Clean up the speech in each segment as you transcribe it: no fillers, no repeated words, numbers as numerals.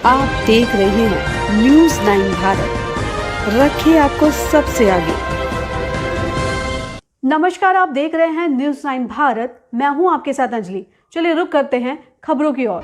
आप देख रहे हैं न्यूज़ 9 भारत, रखिए आपको सबसे आगे। नमस्कार, आप देख रहे हैं न्यूज़ 9 भारत, मैं हूं आपके साथ अंजलि। चलिए रुक करते हैं खबरों की ओर।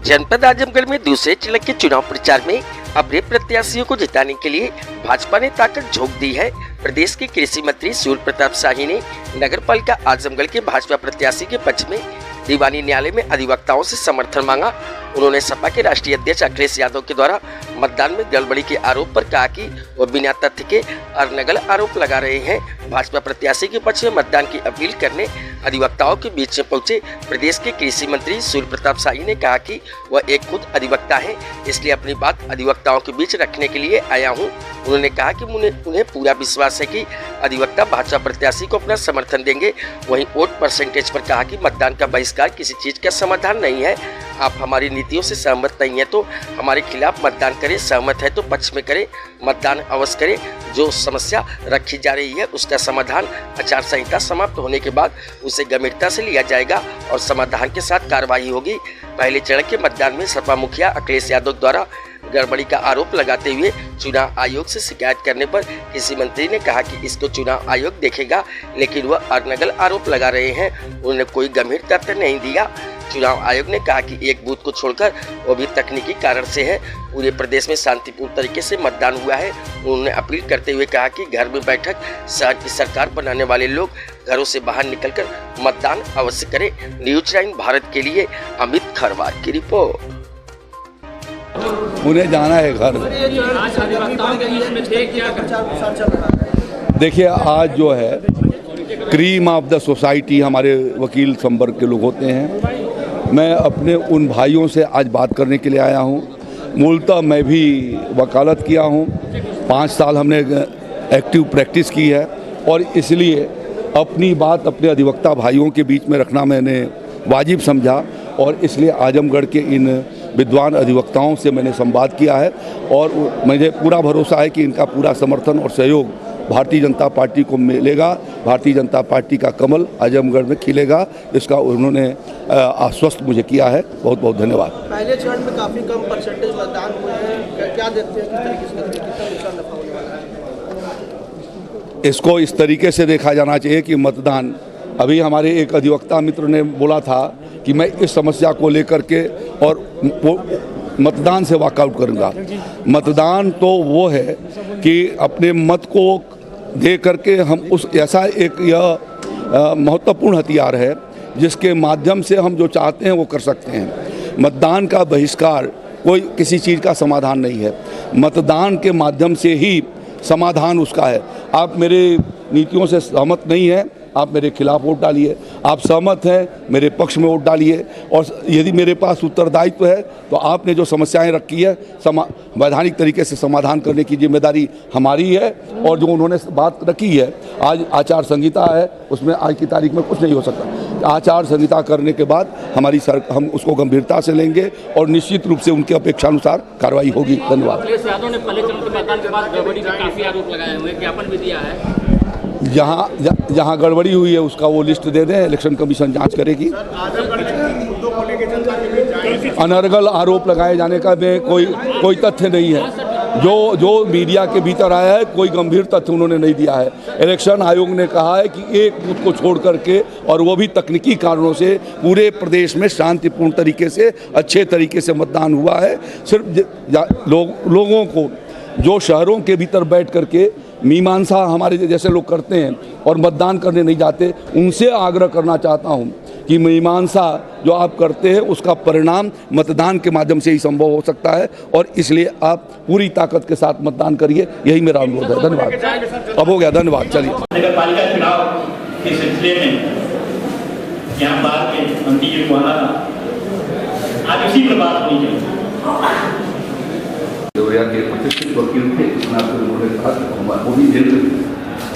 जनपद आजमगढ़ में दूसरे चरण के चुनाव प्रचार में अपने प्रत्याशियों को जिताने के लिए भाजपा ने ताकत झोंक दी है। प्रदेश के कृषि मंत्री सूर्य प्रताप शाही ने नगर पालिका आजमगढ़ के भाजपा प्रत्याशी के पक्ष में दीवानी न्यायालय में अधिवक्ताओं से समर्थन मांगा। उन्होंने सपा के राष्ट्रीय अध्यक्ष अखिलेश यादव के द्वारा मतदान में गड़बड़ी के आरोप पर कहा कि वो बिना तथ्य के अनर्गल आरोप लगा रहे हैं। भाजपा प्रत्याशी के पक्ष में मतदान की अपील करने अधिवक्ताओं के बीच में पहुंचे प्रदेश के कृषि मंत्री सूर्य प्रताप शाही ने कहा कि वह एक खुद अधिवक्ता है, इसलिए अपनी बात अधिवक्ताओं के बीच रखने के लिए आया हूं। उन्होंने कहा कि उन्हें पूरा विश्वास है कि अधिवक्ता भाजपा प्रत्याशी को अपना समर्थन देंगे। वहीं वोट परसेंटेज पर कहा कि मतदान का बहिष्कार किसी चीज का समाधान नहीं है। आप हमारी नीतियों से सहमत नहीं है तो हमारे खिलाफ मतदान करें, सहमत है तो पक्ष में करें, मतदान अवश्य करें। जो समस्या रखी जा रही है उसका समाधान आचार संहिता समाप्त होने के बाद उसे गंभीरता से लिया जाएगा और समाधान के साथ कार्रवाई होगी। पहले चरण के मतदान में सपा मुखिया अखिलेश यादव द्वारा गड़बड़ी का आरोप लगाते हुए चुनाव आयोग से शिकायत करने पर कृषि मंत्री ने कहा कि इसको चुनाव आयोग देखेगा, लेकिन वह अनर्गल आरोप लगा रहे हैं। उन्होंने कोई गंभीर तथ्य नहीं दिया। चुनाव आयोग ने कहा कि एक बूथ को छोड़कर वो भी तकनीकी कारण से है। पूरे प्रदेश में शांतिपूर्ण तरीके से मतदान हुआ है। उन्होंने अपील करते हुए कहा कि घर में बैठक शहर की सरकार बनाने वाले लोग घरों से बाहर निकलकर मतदान अवश्य करें। न्यूज़ 9 भारत के लिए अमित खरवार की रिपोर्ट। उन्हें जाना है घर। देखिए, आज जो है क्रीम ऑफ द सोसाइटी हमारे वकील संवर्ग के लोग होते हैं। मैं अपने उन भाइयों से आज बात करने के लिए आया हूँ। मूलतः मैं भी वकालत किया हूँ, 5 साल हमने एक्टिव प्रैक्टिस की है और इसलिए अपनी बात अपने अधिवक्ता भाइयों के बीच में रखना मैंने वाजिब समझा और इसलिए आजमगढ़ के इन विद्वान अधिवक्ताओं से मैंने संवाद किया है और मुझे पूरा भरोसा है कि इनका पूरा समर्थन और सहयोग भारतीय जनता पार्टी को मिलेगा। भारतीय जनता पार्टी का कमल आजमगढ़ में खिलेगा, इसका उन्होंने आश्वस्त मुझे किया है। बहुत बहुत धन्यवाद। पहले चरण में काफ़ी कम परसेंटेज मतदान हुए हैं, क्या देखते हैं, किस तरीके से देखते हैं, कितना नुकसान नफा होने वाला है? इसको इस तरीके से देखा जाना चाहिए कि मतदान, अभी हमारे एक अधिवक्ता मित्र ने बोला था कि मैं इस समस्या को लेकर के और मतदान से वॉकआउट करूंगा। मतदान तो वो है कि अपने मत को दे करके हम उस ऐसा एक यह महत्वपूर्ण हथियार है जिसके माध्यम से हम जो चाहते हैं वो कर सकते हैं। मतदान का बहिष्कार कोई किसी चीज़ का समाधान नहीं है। मतदान के माध्यम से ही समाधान उसका है। आप मेरे नीतियों से सहमत नहीं हैं, आप मेरे खिलाफ वोट डालिए। आप सहमत हैं, मेरे पक्ष में वोट डालिए। और यदि मेरे पास उत्तरदायित्व है तो आपने जो समस्याएं रखी है वैधानिक तरीके से समाधान करने की जिम्मेदारी हमारी है। और जो उन्होंने बात रखी है, आज आचार संहिता है, उसमें आज की तारीख में कुछ नहीं हो सकता। आचार संहिता करने के बाद हम उसको गंभीरता से लेंगे और निश्चित रूप से उनके अपेक्षानुसार कार्रवाई होगी। धन्यवाद। अखिलेश यादव ने पहले चरण के मतदान के बाद गड़बड़ी का काफी आरोप लगाए हुए, ज्ञापन भी दिया है। जहाँ गड़बड़ी हुई है उसका वो लिस्ट दे दें, इलेक्शन कमीशन जांच करेगी। अनर्गल आरोप लगाए जाने का में कोई तथ्य नहीं है। जो मीडिया के भीतर आया है, कोई गंभीर तथ्य उन्होंने नहीं दिया है। इलेक्शन आयोग ने कहा है कि एक बूथ को छोड़ करके, और वो भी तकनीकी कारणों से, पूरे प्रदेश में शांतिपूर्ण तरीके से, अच्छे तरीके से मतदान हुआ है। सिर्फ लोगों को जो शहरों के भीतर बैठ करके मीमांसा हमारे जैसे लोग करते हैं और मतदान करने नहीं जाते, उनसे आग्रह करना चाहता हूं कि मीमांसा जो आप करते हैं उसका परिणाम मतदान के माध्यम से ही संभव हो सकता है और इसलिए आप पूरी ताकत के साथ मतदान करिए। यही मेरा अनुरोध है। धन्यवाद। अब हो गया, धन्यवाद। चलिए। नगर पालिका चुनाव के सिलसिले में यहाँ बात में मंत्री जी को आना था, आज इसी पर बात हुई है। देवरिया के प्रतिष्ठित वकील थे, इस नाते उन्होंने कहा कि वो भी जेल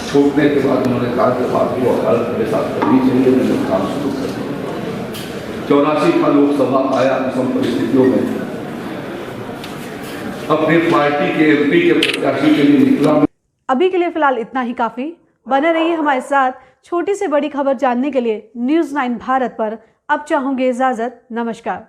छोड़ने के बाद उन्होंने कहा कि आपको अदालत के साथ करनी चाहिए। मैंने काम शुरू कर दिया। 84 का लोकसभा आया, विषम परिस्थितियों में अपनी पार्टी के एमपी के प्रत्याशी के लिए निकला। अभी के लिए फिलहाल इतना ही काफी। बने रहिए हमारे साथ। छोटी से बड़ी खबर जानने के लिए न्यूज़ 9 भारत पर अब चाहूंगी इजाजत। नमस्कार।